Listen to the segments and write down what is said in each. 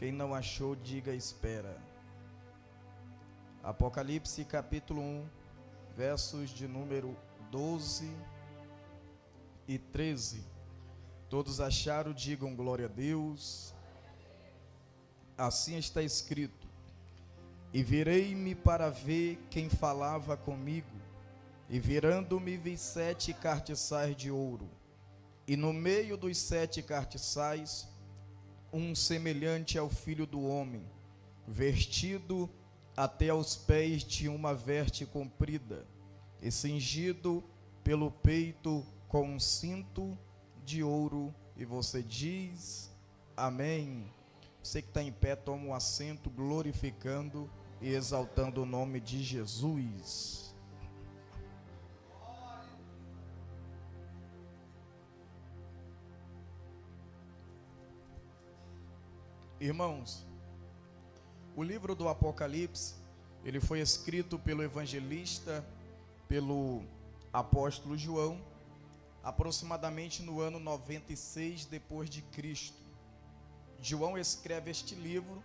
Quem não achou, diga espera. Apocalipse capítulo 1, versos de número 12 e 13. Todos acharam, digam glória a Deus. Assim está escrito: e virei-me para ver quem falava comigo, e virando-me vi 7 cartiçais de ouro, e no meio dos 7 cartiçais um semelhante ao Filho do Homem, vestido até aos pés de uma veste comprida, e cingido pelo peito com um cinto de ouro. E você diz amém. Você que está em pé, toma um assento, glorificando e exaltando o nome de Jesus. Irmãos, o livro do Apocalipse, ele foi escrito pelo evangelista, pelo apóstolo João, aproximadamente no ano 96 depois de Cristo. João escreve este livro,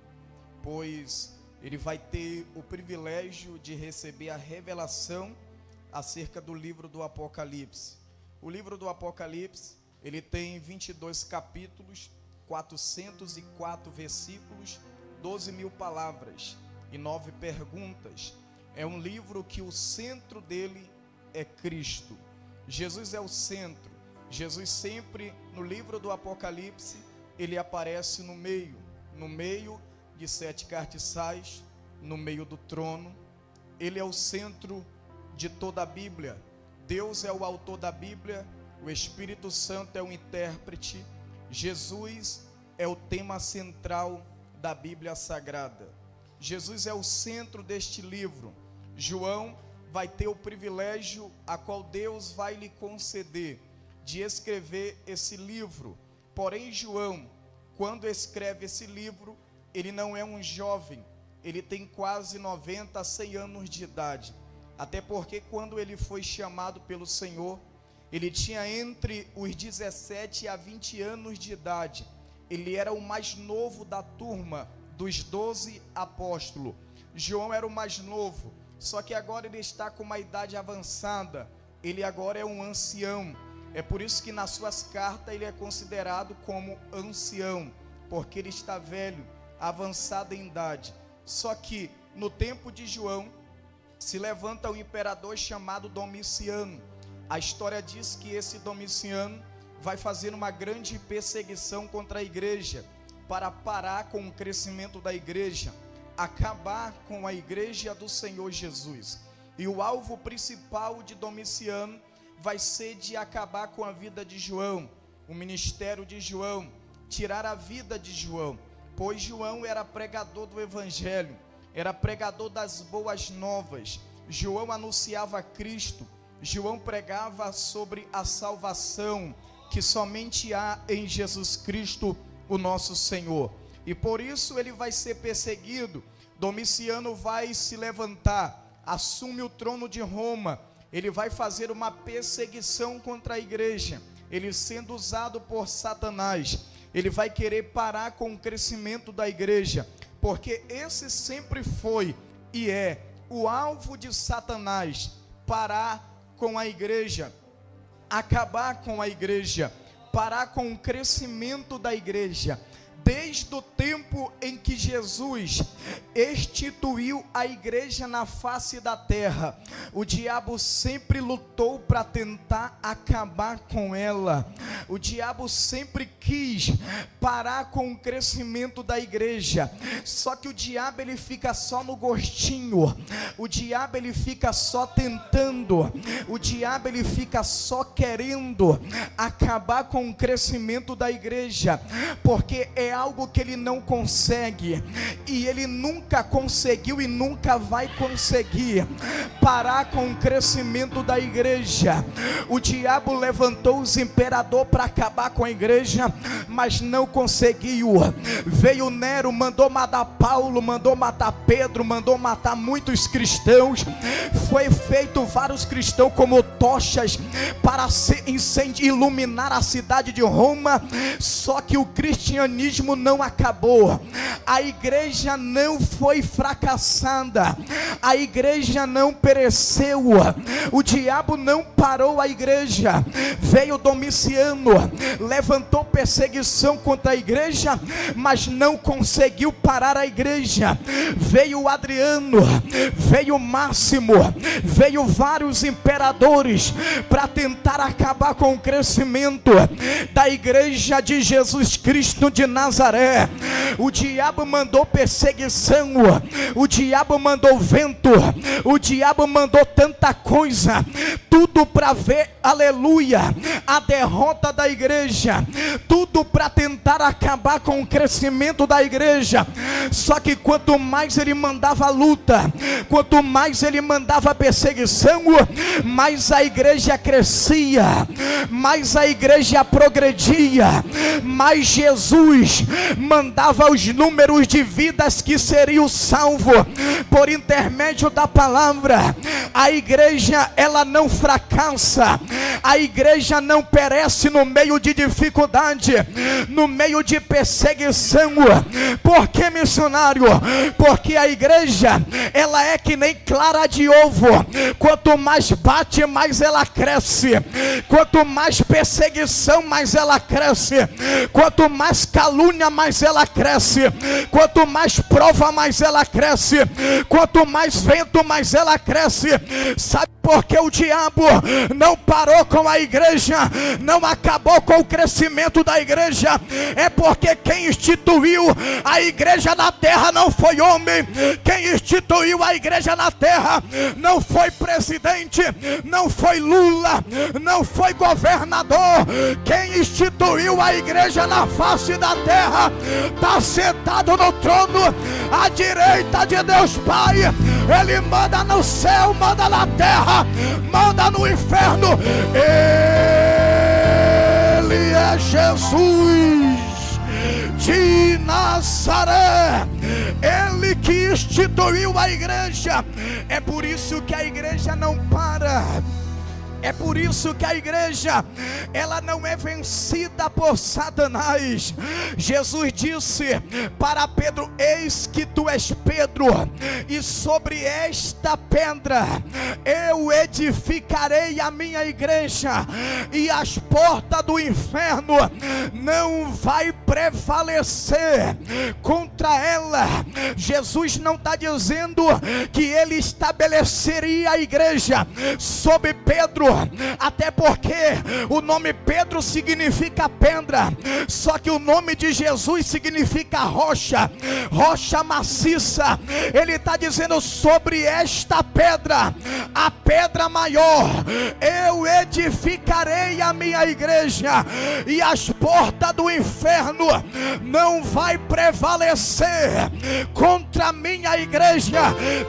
pois ele vai ter o privilégio de receber a revelação acerca do livro do Apocalipse. O livro do Apocalipse, ele tem 22 capítulos, 404 versículos, 12.000 palavras e 9 perguntas. É um livro que o centro dele é Cristo. Jesus é o centro. Jesus sempre, no livro do Apocalipse, ele aparece no meio de 7 cartiçais, no meio do trono. Ele é o centro de toda a Bíblia. Deus é o autor da Bíblia, o Espírito Santo é o intérprete. Jesus é o tema central da Bíblia Sagrada. Jesus é o centro deste livro. João vai ter o privilégio a qual Deus vai lhe conceder de escrever esse livro. Porém, João, quando escreve esse livro, ele não é um jovem, ele tem quase 90 a 100 anos de idade. Até porque quando ele foi chamado pelo Senhor, ele tinha entre os 17 a 20 anos de idade. Ele era o mais novo da turma dos 12 apóstolos. João era o mais novo, só que agora ele está com uma idade avançada. Ele agora é um ancião. É por isso que nas suas cartas ele é considerado como ancião, porque ele está velho, avançado em idade. Só que no tempo de João se levanta um imperador chamado Domiciano. A história diz que esse Domiciano vai fazer uma grande perseguição contra a igreja, para parar com o crescimento da igreja, acabar com a igreja do Senhor Jesus. E o alvo principal de Domiciano vai ser de acabar com a vida de João, o ministério de João, tirar a vida de João, pois João era pregador do evangelho, era pregador das boas novas. João anunciava Cristo, João pregava sobre a salvação que somente há em Jesus Cristo, o nosso Senhor. E por isso ele vai ser perseguido. Domiciano vai se levantar, assume o trono de Roma. Ele vai fazer uma perseguição contra a igreja. Ele sendo usado por Satanás, ele vai querer parar com o crescimento da igreja, porque esse sempre foi e é o alvo de Satanás: parar com a igreja, acabar com a igreja, parar com o crescimento da igreja. Desde o tempo em que Jesus instituiu a igreja na face da terra, o diabo sempre lutou para tentar acabar com ela. O diabo sempre quis parar com o crescimento da igreja. Só que o diabo, ele fica só no gostinho. O diabo, ele fica só tentando. O diabo, ele fica só querendo acabar com o crescimento da igreja, porque é algo que ele não consegue, e ele nunca conseguiu e nunca vai conseguir parar com o crescimento da igreja. O diabo levantou os imperadores para acabar com a igreja, mas não conseguiu. Veio Nero, mandou matar Paulo, mandou matar Pedro, mandou matar muitos cristãos. Foi feito vários cristãos como tochas para iluminar a cidade de Roma. Só que o cristianismo não acabou. A igreja não foi fracassada, a igreja não pereceu, o diabo não parou a igreja. Veio Domiciano, levantou perseguição contra a igreja, mas não conseguiu parar a igreja. Veio Adriano, veio Máximo, veio vários imperadores para tentar acabar com o crescimento da igreja de Jesus Cristo de Nazaré. O diabo mandou perseguição, o diabo mandou vento, o diabo mandou tanta coisa, tudo para ver, aleluia, a derrota da igreja, tudo para tentar acabar com o crescimento da igreja. Só que quanto mais ele mandava luta, quanto mais ele mandava perseguição, mais a igreja crescia, mais a igreja progredia, mais Jesus mandava os números de vidas que seriam salvos por intermédio da palavra. A igreja, ela não fracassa, a igreja não perece no meio de dificuldade, no meio de perseguição. Por que, missionário? Porque a igreja, ela é que nem clara de ovo, quanto mais bate, mais ela cresce, quanto mais perseguição, mais ela cresce, quanto mais calúnia, mais ela cresce, quanto mais prova, mais ela cresce, quanto mais vento, mais ela cresce. Sabe por que o diabo não parou com a igreja, não acabou com o crescimento da igreja? É porque quem instituiu a igreja na terra não foi homem, quem instituiu a igreja na terra não foi presidente, não foi Lula, não foi governador. Quem instituiu a igreja na face da terra está sentado no trono à direita de Deus Pai. Ele manda no céu, manda na terra, manda no inferno. Ele é Jesus de Nazaré, ele que instituiu a igreja. É por isso que a igreja não para. É por isso que a igreja, ela não é vencida por Satanás. Jesus disse para Pedro: eis que tu és Pedro, e sobre esta pedra eu edificarei a minha igreja, e as portas do inferno não vai prevalecer contra ela. Jesus não está dizendo que ele estabeleceria a igreja sobre Pedro, até porque o nome Pedro significa pedra, só que o nome de Jesus significa rocha, rocha maciça. Ele está dizendo: sobre esta pedra, a pedra maior, eu edificarei a minha igreja, e as portas do inferno não vai prevalecer contra a minha igreja.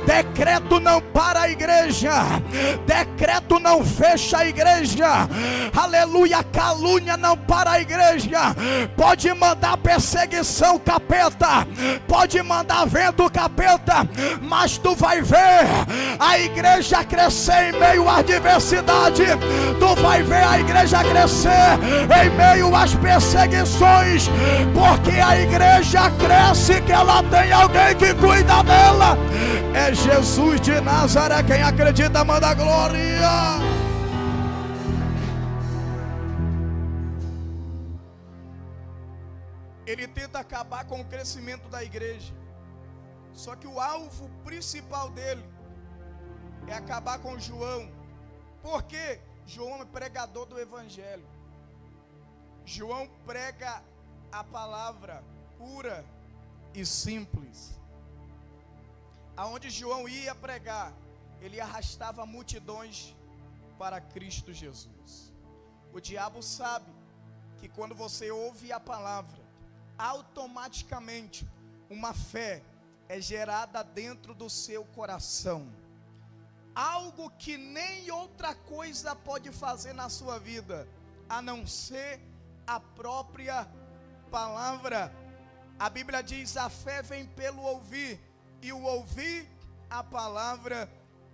Decreto não para a igreja, decreto não fecha a igreja, aleluia. Calúnia não para a igreja. Pode mandar perseguição, capeta, pode mandar vento, capeta, mas tu vai ver a igreja crescer em meio à adversidade. Tu vai ver a igreja crescer em meio às perseguições, porque a igreja cresce que ela tem alguém que cuida dela. É Jesus de Nazaré. Quem acredita manda glória. Ele tenta acabar com o crescimento da igreja, só que o alvo principal dele é acabar com João. Porque João é pregador do evangelho. João prega a palavra pura e simples. Aonde João ia pregar, ele arrastava multidões para Cristo Jesus. O diabo sabe que quando você ouve a palavra, automaticamente uma fé é gerada dentro do seu coração. Algo que nem outra coisa pode fazer na sua vida, a não ser a própria palavra. A Bíblia diz: a fé vem pelo ouvir, e o ouvir a palavra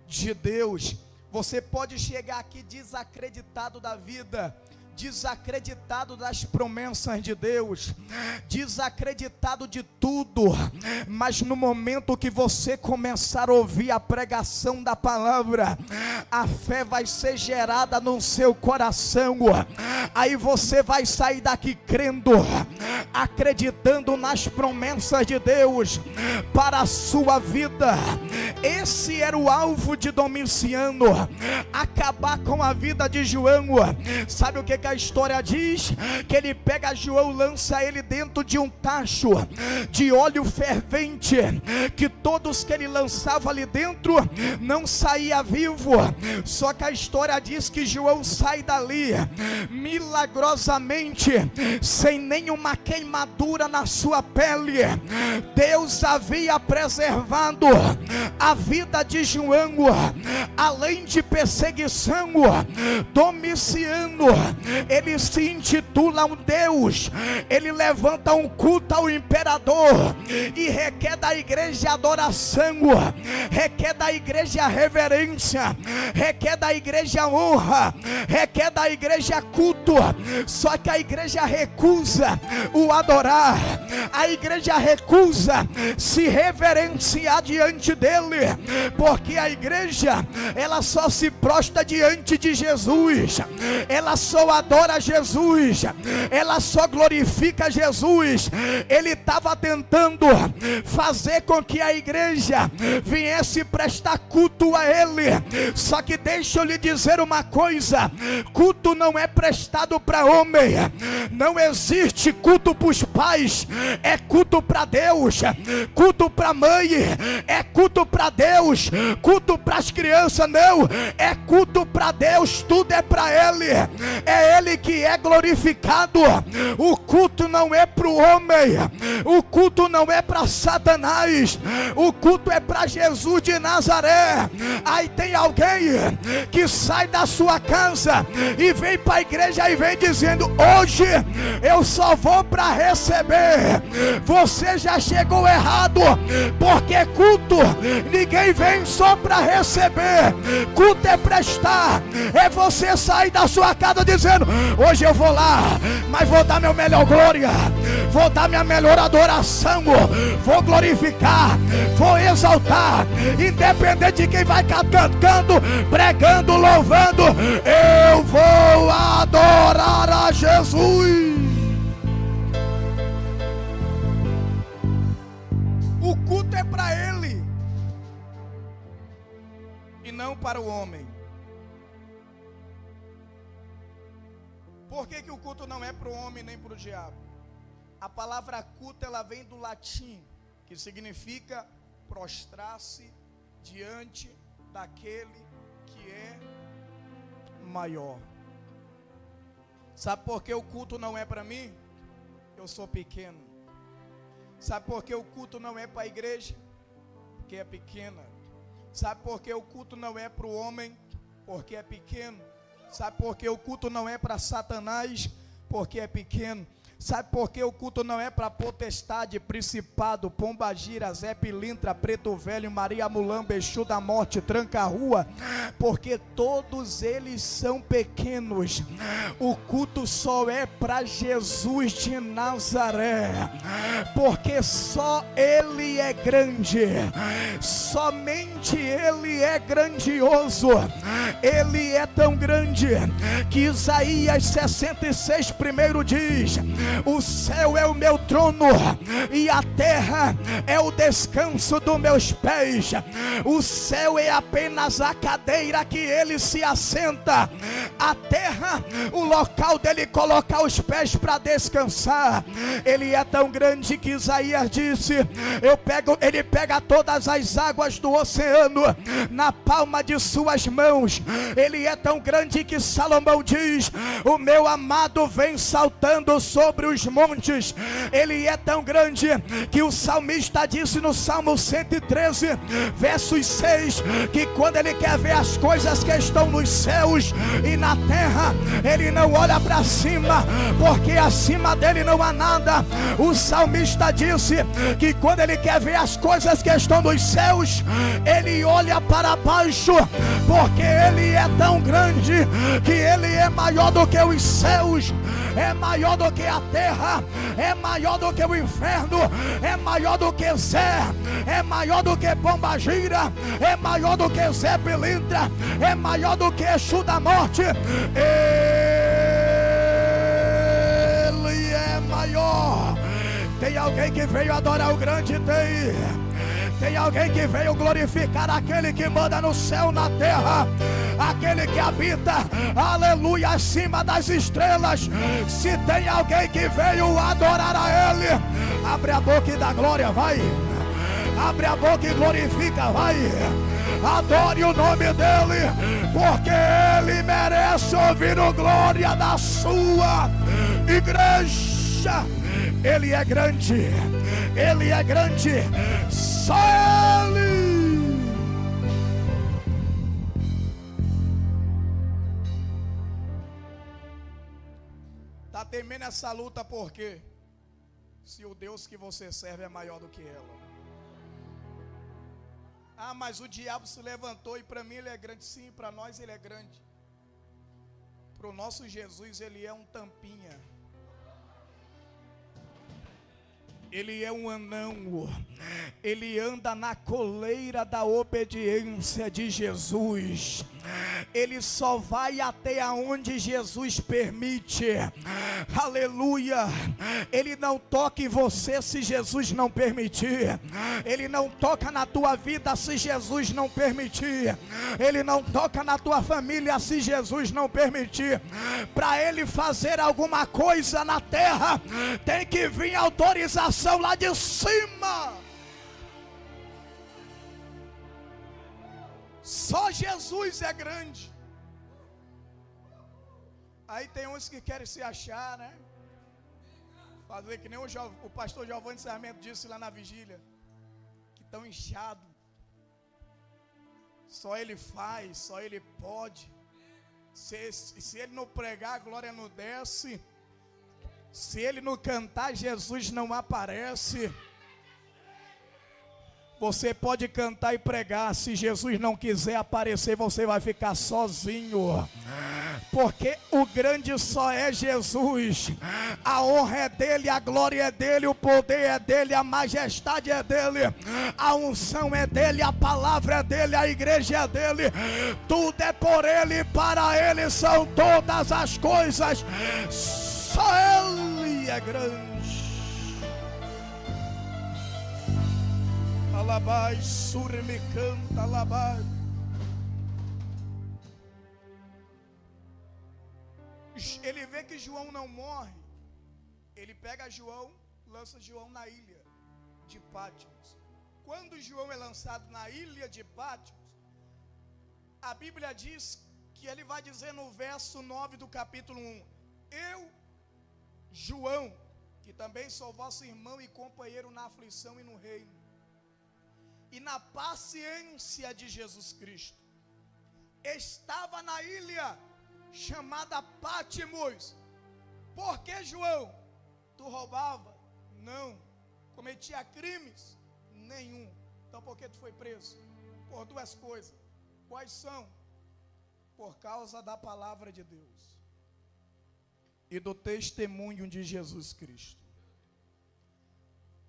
de Deus. Você pode chegar aqui desacreditado da vida, desacreditado das promessas de Deus, desacreditado de tudo, mas no momento que você começar a ouvir a pregação da palavra, a fé vai ser gerada no seu coração, aí você vai sair daqui crendo, acreditando nas promessas de Deus para a sua vida. Esse era o alvo de Domiciano, acabar com a vida de João. Sabe o que a história diz? Que ele pega João, lança ele dentro de um tacho de óleo fervente, que todos que ele lançava ali dentro não saía vivo. Só que a história diz que João sai dali milagrosamente, sem nenhuma queimadura na sua pele. Deus havia preservado a vida de João. Além de perseguição, Domiciano, ele se intitula um Deus, ele levanta um culto ao imperador e requer da igreja adoração, requer da igreja reverência, requer da igreja honra, requer da igreja culto. Só que a igreja recusa o adorar, a igreja recusa se reverenciar diante dele, porque a igreja, ela só se prostra diante de Jesus, ela só adora Jesus, ela só glorifica Jesus. Ele estava tentando fazer com que a igreja viesse prestar culto a ele, só que deixa eu lhe dizer uma coisa: culto não é prestado para homem, não existe culto para os pais, é culto para Deus. Culto para mãe é culto para Deus, culto para as crianças não, é culto para Deus, tudo é para Ele, é Ele que é glorificado. O culto não é para o homem, o culto não é para Satanás, o culto é para Jesus de Nazaré. Aí tem alguém que sai da sua casa e vem para a igreja e vem dizendo: hoje eu só vou para receber. Você já chegou errado, porque culto ninguém vem só para receber, culto é prestar, é você sair da sua casa dizendo: hoje eu vou lá, mas vou dar meu melhor glória, vou dar minha melhor adoração, vou glorificar, vou exaltar, independente de quem vai cantando, pregando, louvando, eu vou adorar a Jesus. O culto é para Ele e não para o homem. Por que o culto não é para o homem nem para o diabo? A palavra culto, ela vem do latim, que significa prostrar-se diante daquele que é maior. Sabe por que o culto não é para mim? Eu sou pequeno. Sabe por que o culto não é para a igreja? Porque é pequena. Sabe por que o culto não é para o homem? Porque é pequeno. Sabe por que o culto não é para Satanás? Porque é pequeno. Sabe por que o culto não é para potestade, principado, pombagira, Zé Pilintra, Preto Velho, Maria Mulamba, Exu da Morte, Tranca-Rua? Porque todos eles são pequenos. O culto só é para Jesus de Nazaré, porque só Ele é grande, somente Ele é grandioso. Ele é tão grande que Isaías 66 primeiro diz: o céu é o meu trono e a terra é o descanso dos meus pés. O céu é apenas a cadeira que ele se assenta, a terra, o local dele colocar os pés para descansar. Ele é tão grande que Isaías disse: ele pega todas as águas do oceano na palma de suas mãos. Ele é tão grande que Salomão diz: o meu amado vem saltando sobre sobre os montes. Ele é tão grande que o salmista disse no Salmo 113, versos 6, que quando ele quer ver as coisas que estão nos céus e na terra, ele não olha para cima, porque acima dele não há nada. O salmista disse que quando ele quer ver as coisas que estão nos céus, ele olha para baixo, porque ele é tão grande que ele é maior do que os céus, é maior do que a terra, é maior do que o inferno, é maior do que Zé, é maior do que Pombagira, é maior do que Zé Pilintra, é maior do que Exu da Morte. Ele é maior. Tem alguém que veio adorar o grande? Tem alguém que veio glorificar aquele que manda no céu, na terra, aquele que habita, aleluia, acima das estrelas. Se tem alguém que veio adorar a Ele, abre a boca e dá glória, vai. Abre a boca e glorifica, vai. Adore o nome dEle, porque Ele merece ouvir o glória da sua igreja. Ele é grande, Ele é grande, só Ele. Está temendo essa luta porque se o Deus que você serve é maior do que ela. Ah, mas o diabo se levantou e para mim ele é grande. Sim, para nós ele é grande. Para o nosso Jesus ele é um tampinha. Ele é um anão, ele anda na coleira da obediência de Jesus. Ele só vai até aonde Jesus permite. Aleluia. Ele não toca em você se Jesus não permitir. Ele não toca na tua vida se Jesus não permitir. Ele não toca na tua família se Jesus não permitir. Para ele fazer alguma coisa na terra, tem que vir autorização lá de cima. Só Jesus é grande. Aí tem uns que querem se achar, né? Fazer que nem o pastor Giovanni Sarmento disse lá na vigília, que estão inchados. Só ele faz, só ele pode. Se ele não pregar, a glória não desce. Se ele não cantar, Jesus não aparece. Você pode cantar e pregar, se Jesus não quiser aparecer, você vai ficar sozinho. Porque o grande só é Jesus. A honra é dele, a glória é dele, o poder é dele, a majestade é dele, a unção é dele, a palavra é dele, a igreja é dele. Tudo é por ele, para ele são todas as coisas. Só ele é grande. Alabai, surme canta, alabai. Ele vê que João não morre. Ele pega João, lança João na ilha de Pátimos. Quando João é lançado na ilha de Pátimos, a Bíblia diz que ele vai dizer no verso 9 do capítulo 1: eu, João, que também sou vosso irmão e companheiro na aflição e no reino, e na paciência de Jesus Cristo, estava na ilha chamada Pátimos. Por que, João? Tu roubava? Não. Cometia crimes? Nenhum. Então por que tu foi preso? Por duas coisas. Quais são? Por causa da palavra de Deus e do testemunho de Jesus Cristo.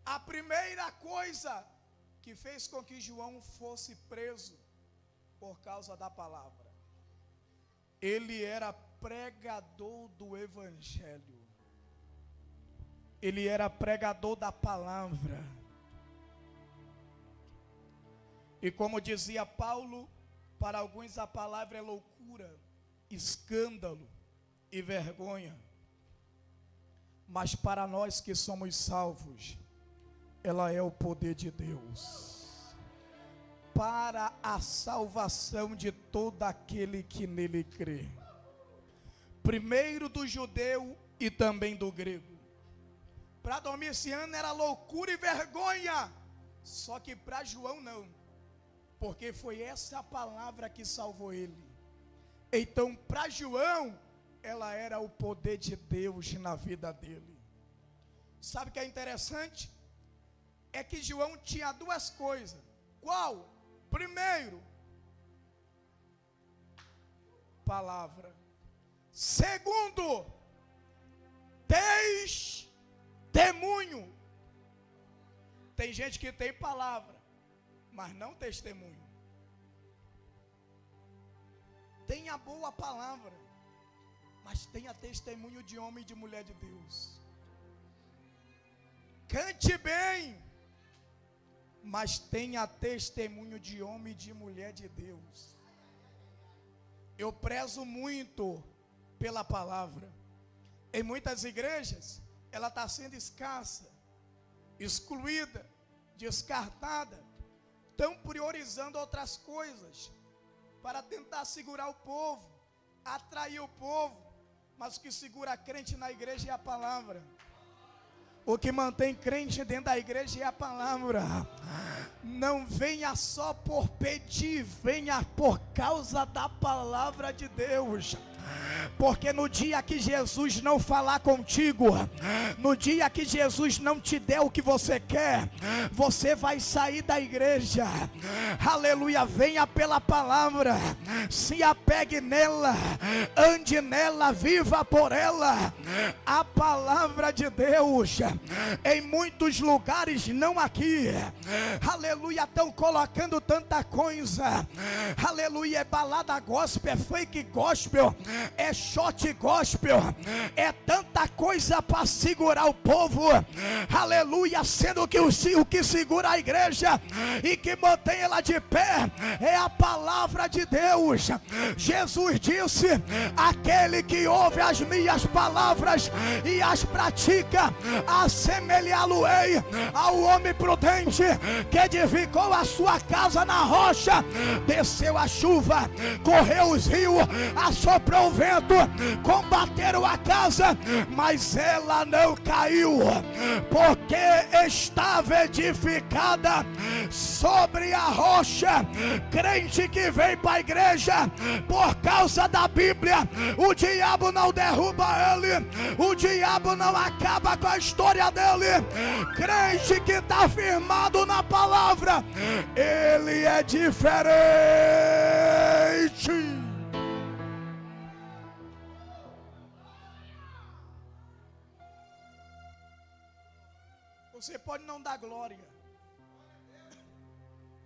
A primeira coisa que fez com que João fosse preso por causa da palavra, ele era pregador do evangelho, ele era pregador da palavra. E como dizia Paulo, para alguns a palavra é loucura, escândalo e vergonha, mas para nós que somos salvos, ela é o poder de Deus, para a salvação de todo aquele que nele crê, primeiro do judeu e também do grego. Para Domiciano era loucura e vergonha. Só que para João não. Porque foi essa a palavra que salvou ele. Então para João, ela era o poder de Deus na vida dele. Sabe o que é interessante? É que João tinha duas coisas. Qual? Primeiro, palavra. Segundo, testemunho. Tem gente que tem palavra, mas não testemunho. Tenha boa palavra, mas tenha testemunho de homem e de mulher de Deus. Cante bem, mas tenha testemunho de homem e de mulher de Deus. Eu prezo muito pela palavra. Em muitas igrejas, ela está sendo escassa, excluída, descartada. Estão priorizando outras coisas para tentar segurar o povo, atrair o povo. Mas o que segura a crente na igreja é a palavra. O que mantém crente dentro da igreja é a palavra. Não venha só por pedir, venha por causa da palavra de Deus. Porque no dia que Jesus não falar contigo, no dia que Jesus não te der o que você quer, você vai sair da igreja. Aleluia, venha pela palavra, se apegue nela, ande nela, viva por ela. A palavra de Deus, em muitos lugares, não aqui, aleluia, estão colocando tanta coisa. Aleluia, é balada gospel, é fake gospel, é shot gospel, é tanta coisa para segurar o povo. Aleluia, sendo que o que segura a igreja e que mantém ela de pé é a palavra de Deus. Jesus disse: aquele que ouve as minhas palavras e as pratica, assemelhá-lo-ei ao homem prudente que edificou a sua casa na rocha. Desceu a chuva, correu os rios, assoprou o vento, combateram a casa, mas ela não caiu, porque estava edificada sobre a rocha. Crente que vem para a igreja por causa da Bíblia, o diabo não derruba ele, o diabo não acaba com a história dele. Crente que está firmado na palavra, ele é diferente. Você pode não dar glória,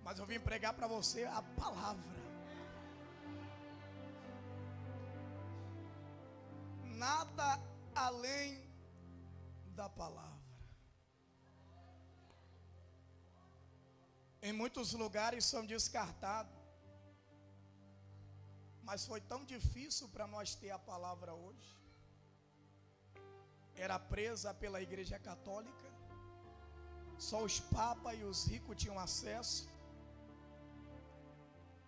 mas eu vim pregar para você a palavra. Nada além da palavra. Em muitos lugares são descartados, mas foi tão difícil para nós ter a palavra hoje. Era presa pela Igreja Católica. Só os papas e os ricos tinham acesso.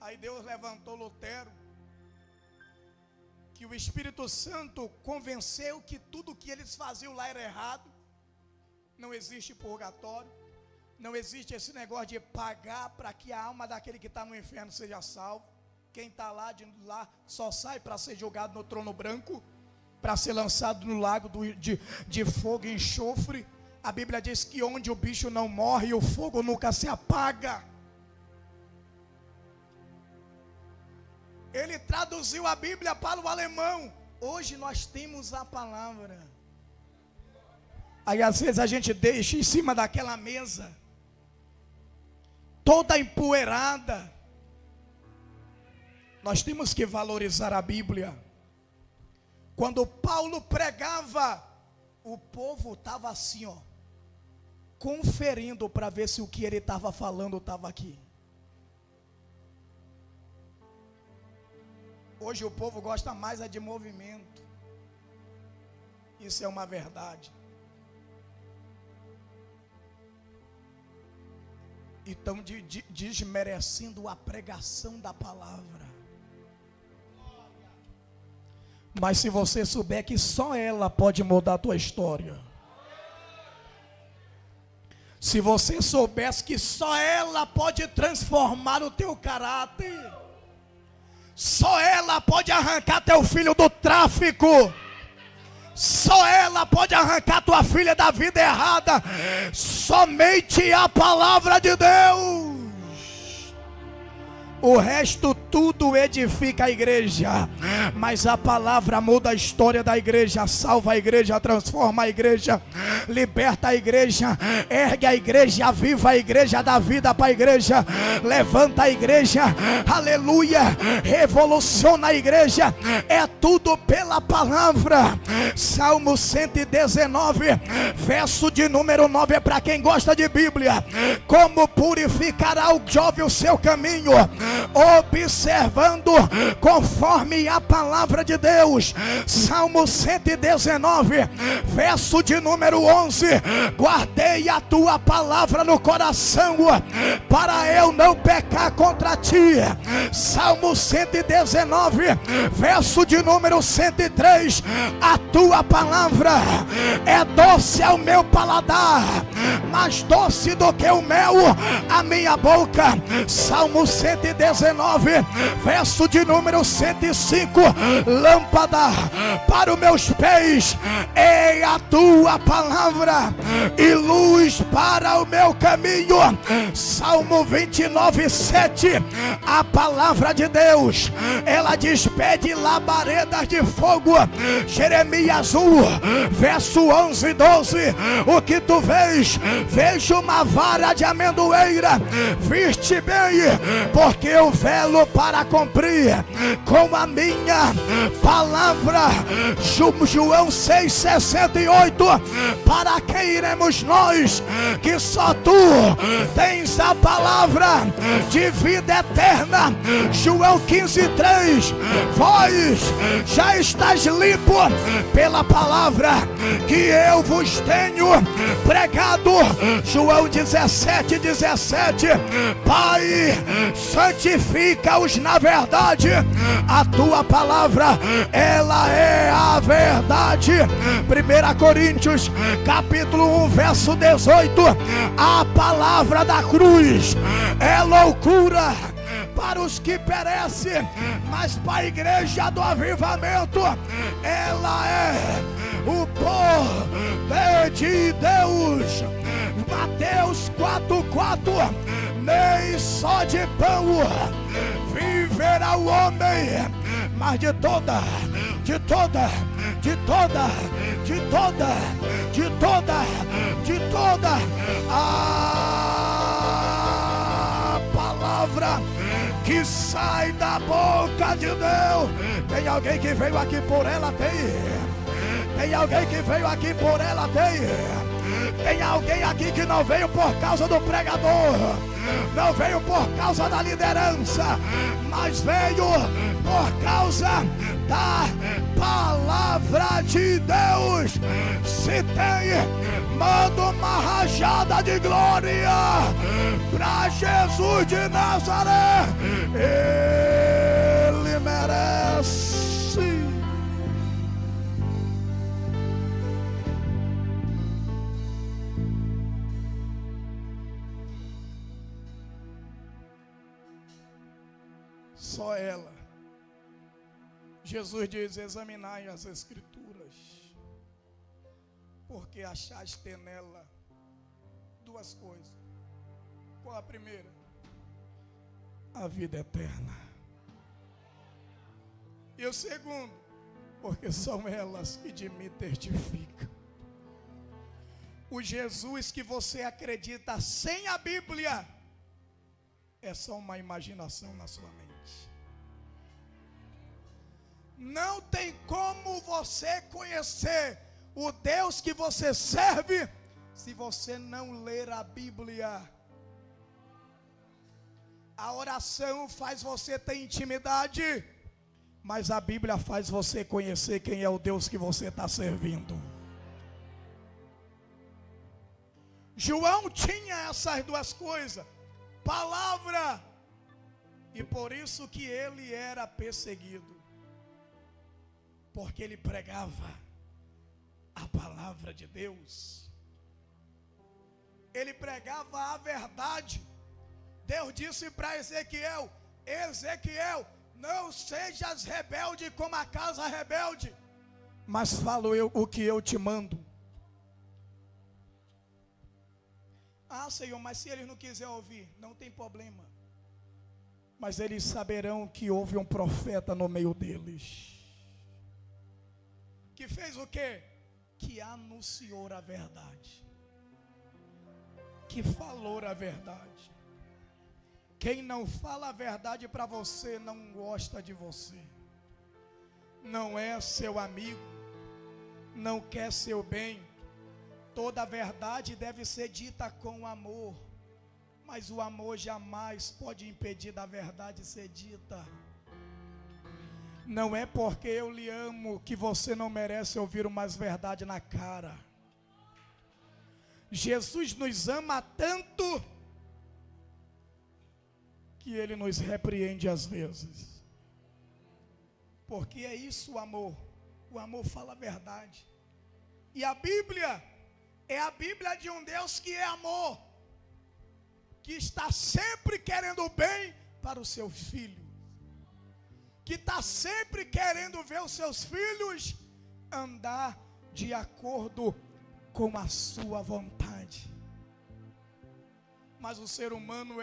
Aí Deus levantou Lutero, que o Espírito Santo convenceu que tudo que eles faziam lá era errado. Não existe purgatório, não existe esse negócio de pagar para que a alma daquele que está no inferno seja salvo. Quem está lá de lá só sai para ser julgado no trono branco, para ser lançado no lago de fogo e enxofre. A Bíblia diz que onde o bicho não morre, o fogo nunca se apaga. Ele traduziu a Bíblia para o alemão. Hoje nós temos a palavra. Aí às vezes a gente deixa em cima daquela mesa, toda empoeirada. Nós temos que valorizar a Bíblia. Quando Paulo pregava, o povo estava assim, ó, conferindo para ver se o que ele estava falando estava aqui. Hoje o povo gosta mais de movimento. Isso é uma verdade. E estão desmerecendo a pregação da palavra. Mas se você souber que só ela pode mudar a tua história, Se você soubesse que só ela pode transformar o teu caráter, só ela pode arrancar teu filho do tráfico, só ela pode arrancar tua filha da vida errada, somente a palavra de Deus. O resto tudo edifica a igreja, mas a palavra muda a história da igreja, salva a igreja, transforma a igreja, liberta a igreja, ergue a igreja, aviva a igreja, dá vida para a igreja, levanta a igreja, aleluia, revoluciona a igreja. É tudo pela palavra. Salmo 119, verso de número 9, é para quem gosta de Bíblia. Como purificará o jovem o seu caminho? Observando conforme a palavra de Deus. Salmo 119, verso de número 11: guardei a tua palavra no coração, para eu não pecar contra ti. Salmo 119, verso de número 103: a tua palavra é doce ao meu paladar, mais doce do que o mel à minha boca. Salmo 119, verso de número 105: lâmpada para os meus pés é a tua palavra e luz para o meu caminho. Salmo 29, 7: a palavra de Deus, ela despede labaredas de fogo. Jeremias 1, verso 11 e 12: o que tu vês? Vejo uma vara de amendoeira. Viste bem, porque eu velo para cumprir com a minha palavra. João 6,68: para quem iremos nós, que só tu tens a palavra de vida eterna. João 15,3: vós já estáis limpo pela palavra que eu vos tenho pregado. João 17,17: Pai, santifica-os na verdade, a tua palavra, ela é a verdade. 1 Coríntios capítulo 1, verso 18: a palavra da cruz é loucura para os que perecem, mas para a igreja do avivamento ela é o poder de Deus. Mateus 4,4: nem só de pão viverá o homem, mas de toda a palavra que sai da boca de Deus. Tem alguém que veio aqui por ela? Tem alguém que veio aqui por ela? Tem alguém aqui que não veio por causa do pregador, não veio por causa da liderança, mas veio por causa da palavra de Deus. Se tem, manda uma rajada de glória para Jesus de Nazaré. Ele merece. Só ela. Jesus diz: examinai as Escrituras, porque achaste nela duas coisas. Qual a primeira? A vida eterna. E o segundo, porque são elas que de mim testificam. O Jesus que você acredita sem a Bíblia é só uma imaginação na sua mente. Não tem como você conhecer o Deus que você serve se você não ler a Bíblia. A oração faz você ter intimidade, mas a Bíblia faz você conhecer quem é o Deus que você está servindo. João tinha essas duas coisas, palavra, e por isso que ele era perseguido, porque ele pregava a palavra de Deus. ele pregava a verdade. Deus disse para Ezequiel: Ezequiel, não sejas rebelde como a casa rebelde, mas falo eu o que eu te mando. Ah, Senhor, mas se eles não quiserem ouvir, não tem problema. Mas eles saberão que houve um profeta no meio deles, que fez o quê? Que anunciou a verdade, que falou a verdade. Quem não fala a verdade para você não gosta de você, não é seu amigo, não quer seu bem. Toda a verdade deve ser dita com amor, mas o amor jamais pode impedir da verdade ser dita. Não é porque eu lhe amo que você não merece ouvir umas verdades na cara. Jesus nos ama tanto que Ele nos repreende às vezes, porque é isso o amor fala a verdade. E a Bíblia é a Bíblia de um Deus que é amor, que está sempre querendo o bem para o seu filho, que está sempre querendo ver os seus filhos andar de acordo com a sua vontade. Mas o ser humano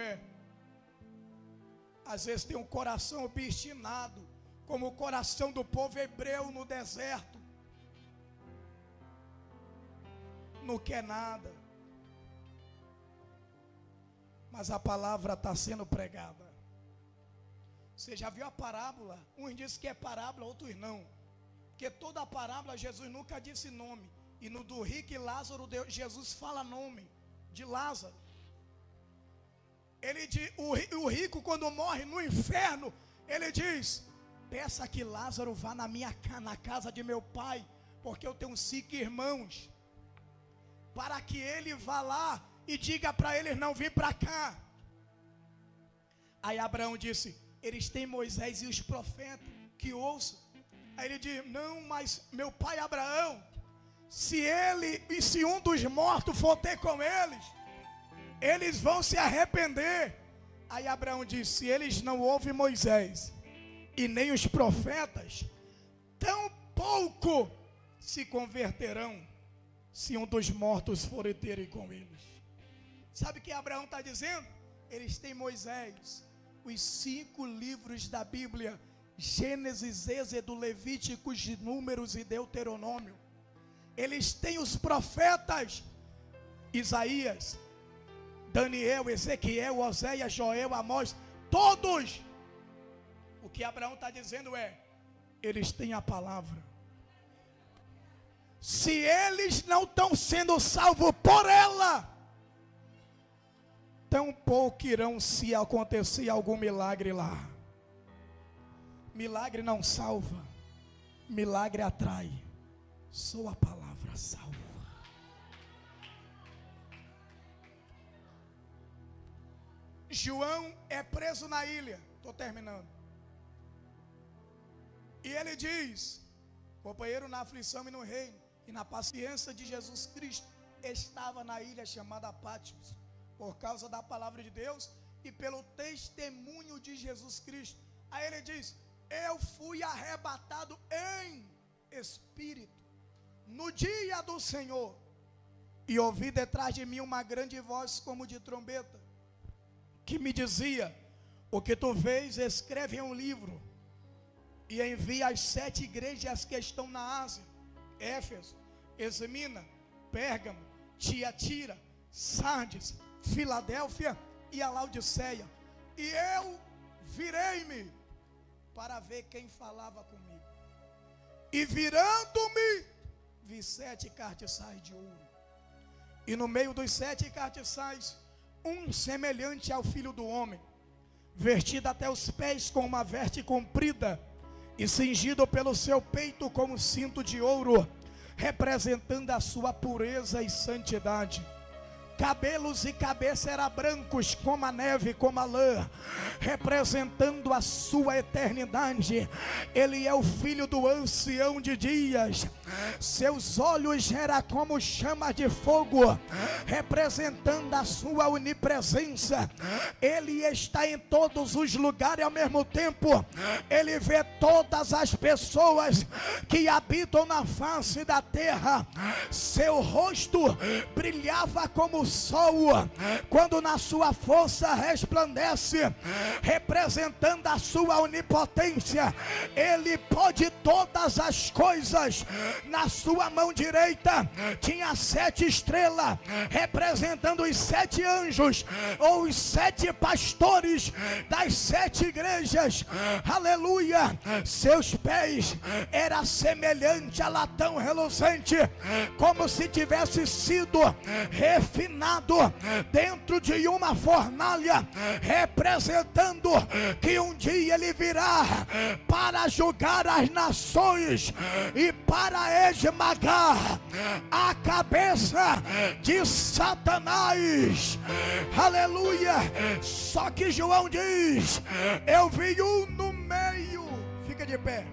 às vezes tem um coração obstinado, como o coração do povo hebreu no deserto. Não quer nada, mas a palavra está sendo pregada. Você já viu a parábola? Uns dizem que é parábola, outros não, porque toda a parábola Jesus nunca disse nome. E no do rico e Lázaro, Jesus fala nome de Lázaro. O rico, quando morre no inferno, ele diz: peça que Lázaro vá na casa de meu pai, porque eu tenho 5 irmãos, para que ele vá lá e diga para eles não vir para cá. Aí Abraão disse: eles têm Moisés e os profetas, que ouçam. Aí ele diz: não, mas meu pai Abraão, se um dos mortos for ter com eles, eles vão se arrepender. Aí Abraão disse: se eles não ouvem Moisés e nem os profetas, tão pouco se converterão se um dos mortos for ter com eles. Sabe o que Abraão está dizendo? Eles têm Moisés, os 5 livros da Bíblia: Gênesis, Êxodo, Levíticos, Números e Deuteronômio. Eles têm os profetas: Isaías, Daniel, Ezequiel, Oséias, Joel, Amós, todos. O que Abraão está dizendo eles têm a palavra. Se eles não estão sendo salvos por ela, tão pouco irão se acontecer algum milagre lá. Milagre não salva, milagre atrai. Só a palavra salva. João é preso na ilha. Estou terminando. E ele diz: companheiro, na aflição e no reino e na paciência de Jesus Cristo, estava na ilha chamada Patmos, por causa da palavra de Deus e pelo testemunho de Jesus Cristo. Aí ele diz: eu fui arrebatado em espírito no dia do Senhor, e ouvi detrás de mim uma grande voz como de trombeta, que me dizia: o que tu vês, escreve em um livro e envia às 7 igrejas que estão na Ásia: Éfeso, Esmina, Pérgamo, Tiatira, Sardes, Filadélfia e a Laodiceia. E eu virei-me para ver quem falava comigo, e virando-me, vi 7 castiçais de ouro, e no meio dos 7 castiçais, um semelhante ao filho do homem, vestido até os pés com uma veste comprida, e cingido pelo seu peito com um cinto de ouro, representando a sua pureza e santidade. cabelos e cabeça eram brancos como a neve, como a lã, representando a sua eternidade. Ele é o filho do ancião de dias. Seus olhos eram como chama de fogo, representando a sua onipresença. Ele está em todos os lugares ao mesmo tempo. Ele vê todas as pessoas que habitam na face da terra. Seu rosto brilhava como o sol, quando na sua força resplandece, representando a sua onipotência. Ele pode todas as coisas. Na sua mão direita tinha 7 estrelas, representando os 7 anjos, ou os 7 pastores das 7 igrejas. Aleluia. Seus pés eram semelhantes a latão reluzente, como se tivesse sido refinado dentro de uma fornalha, representando que um dia ele virá para julgar as nações e para esmagar a cabeça de Satanás. Aleluia. Só que João diz: eu vi um no meio. Fica de pé.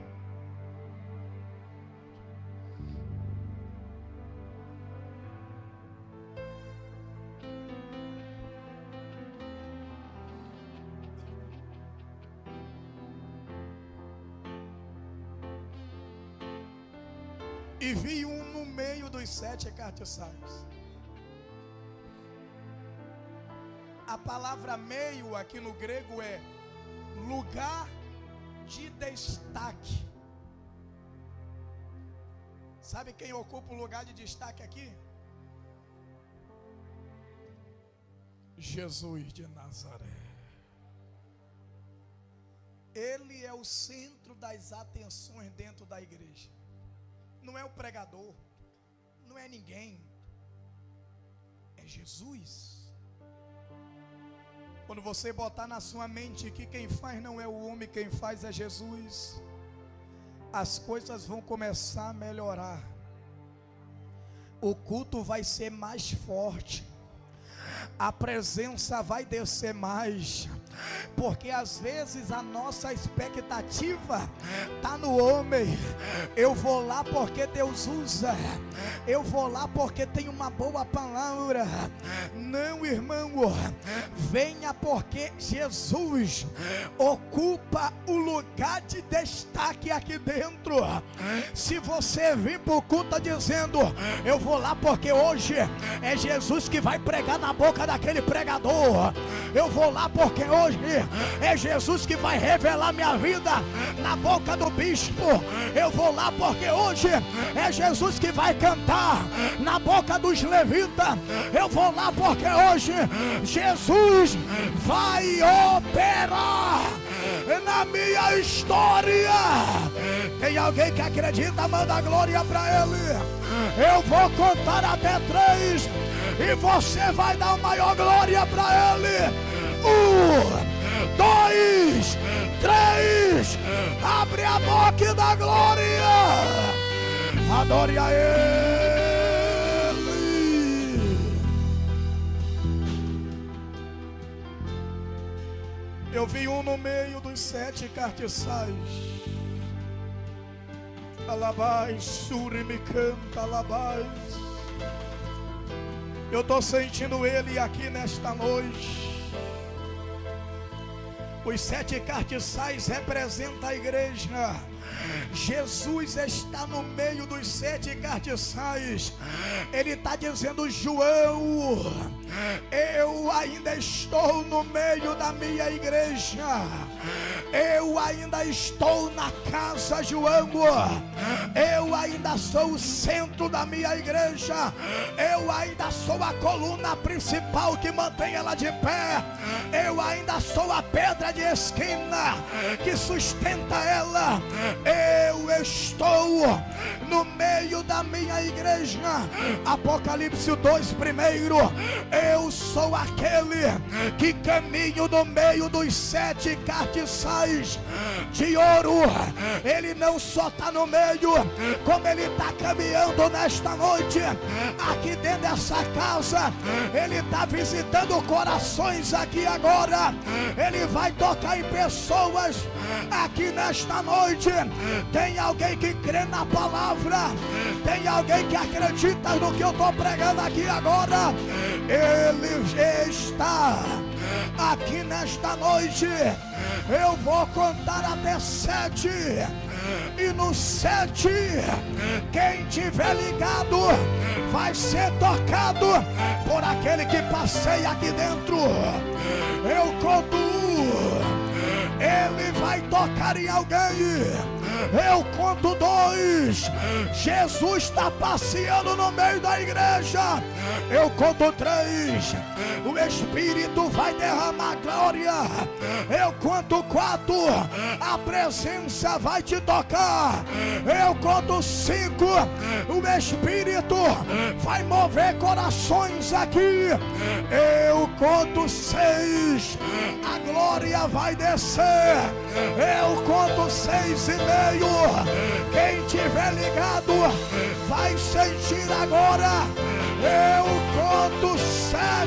E vi um no meio dos 7 castiçais. A palavra meio aqui no grego é lugar de destaque. Sabe quem ocupa o lugar de destaque aqui? Jesus de Nazaré. Ele é o centro das atenções dentro da igreja. Não é o pregador, não é ninguém, é Jesus. Quando você botar na sua mente que quem faz não é o homem, quem faz é Jesus, as coisas vão começar a melhorar. O culto vai ser mais forte, a presença vai descer mais. Porque às vezes a nossa expectativa está no homem. Eu vou lá porque Deus usa, eu vou lá porque tem uma boa palavra. Não, irmão, venha porque Jesus ocupa o lugar de destaque aqui dentro. Se você vir para o culto dizendo: eu vou lá porque hoje é Jesus que vai pregar na boca daquele pregador, eu vou lá porque hoje é Jesus que vai revelar minha vida na boca do bispo, eu vou lá porque hoje é Jesus que vai cantar na boca dos levitas, eu vou lá porque hoje Jesus vai operar na minha história. Tem alguém que acredita? Manda glória para ele. Eu vou contar até 3 e você vai dar maior glória para ele. 1, 2, 3. Abre a boca e dá glória. Adore a ele. Eu vi um no meio dos 7 castiçais. Alabás, suri me canta, alabás. Eu estou sentindo ele aqui nesta noite. Os 7 castiçais representam a igreja. Jesus está no meio dos 7 castiçais. Ele está dizendo: João, eu ainda estou no meio da minha igreja. Eu ainda estou na casa, João. Eu ainda sou o centro da minha igreja. Eu ainda sou a coluna principal que mantém ela de pé. Eu ainda sou a pedra de esquina que sustenta ela. Eu estou no meio da minha igreja. Apocalipse 2, primeiro. Eu sou aquele que caminho no meio dos 7 castiçais. pedras de ouro. Ele não só está no meio, como ele está caminhando nesta noite, aqui dentro dessa casa. Ele está visitando corações aqui agora. Ele vai tocar em pessoas aqui nesta noite. Tem alguém que crê na palavra? Tem alguém que acredita no que eu estou pregando aqui agora? Ele está aqui nesta noite. Eu vou contar até 7, e no 7, quem tiver ligado vai ser tocado por aquele que passeia aqui dentro. Eu conto 1, ele vai tocar em alguém. Eu conto 2, Jesus está passeando no meio da igreja. Eu conto 3, o Espírito vai derramar glória. Eu conto 4, a presença vai te tocar. Eu conto 5, o Espírito vai mover corações aqui. Eu conto 6, a glória vai descer. Eu conto 6 e meio. Quem tiver ligado vai sentir agora. Eu conto 7.